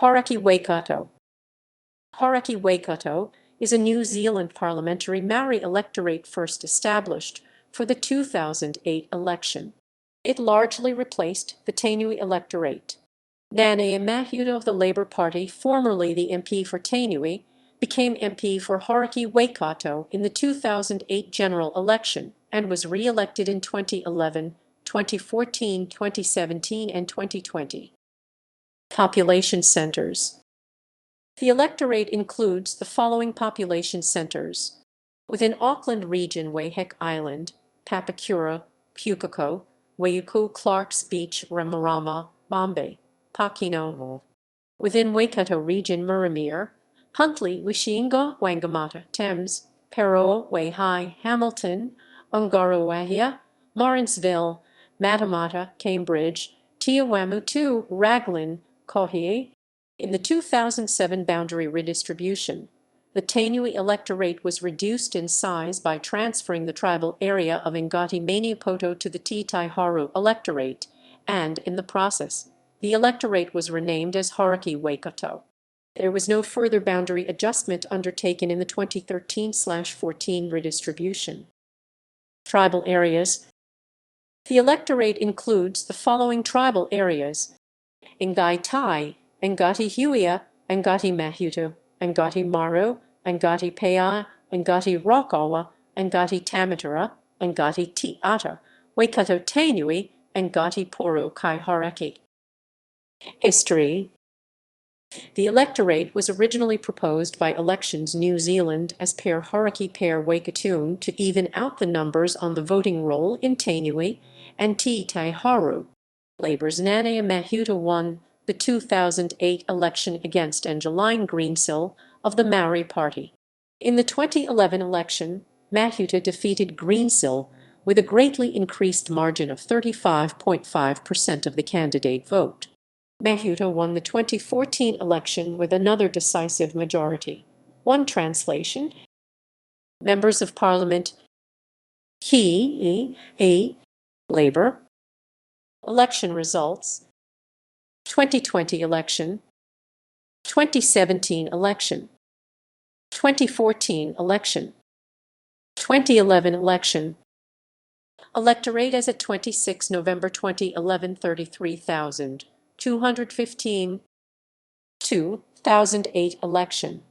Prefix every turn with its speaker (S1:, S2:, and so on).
S1: Hauraki-Waikato. Hauraki-Waikato is a New Zealand parliamentary Māori electorate first established for the 2008 election. It largely replaced the Tainui electorate. Nanaia Mahuta of the Labour Party, formerly the MP for Tainui, became MP for Hauraki-Waikato in the 2008 general election and was re-elected in 2011, 2014, 2017 and 2020. Population centers. The electorate includes the following population centers. Within Auckland Region: Waiheck Island, Papakura, Pukako, Waiuku, Clark's Beach, Ramarama, Bombay, Pakino. Within Waikato Region: Muramira, Huntly, Wishinga, Wangamatta, Thames, Paroa, Waihai, Hamilton, Ungarawahia, Lawrenceville, Matamata, Cambridge, Tiawamu-2, Raglan, Kohie. In the 2007 boundary redistribution, the Tainui electorate was reduced in size by transferring the tribal area of Ngati-Maniapoto to the Taiharu electorate, and, in the process, the electorate was renamed as Hauraki-Waikato. There was no further boundary adjustment undertaken in the 2013/14 redistribution. Tribal areas. The electorate includes the following tribal areas: Ngai Tai, Ngati Huia, Ngati Mahuta, Ngati Maru, Ngati Pea, Ngati Rakawa, Ngati Tamatara, Ngati Tiata, Waikato Tainui, Ngati Poro Kai Hauraki. History. The electorate was originally proposed by Elections New Zealand as per Hauraki per Waikato to even out the numbers on the voting roll in Tainui and Taiharu. Labour's Nanaia Mahuta won the 2008 election against Angeline Greensill of the Maori Party. In the 2011 election, Mahuta defeated Greensill with a greatly increased margin of 35.5% of the candidate vote. Mahuta won the 2014 election with another decisive majority. One translation. Members of Parliament. Labour. Election results. 2020 election, 2017 election, 2014 election, 2011 election. Electorate as at 26 November 2011: 33,215. 2008 election.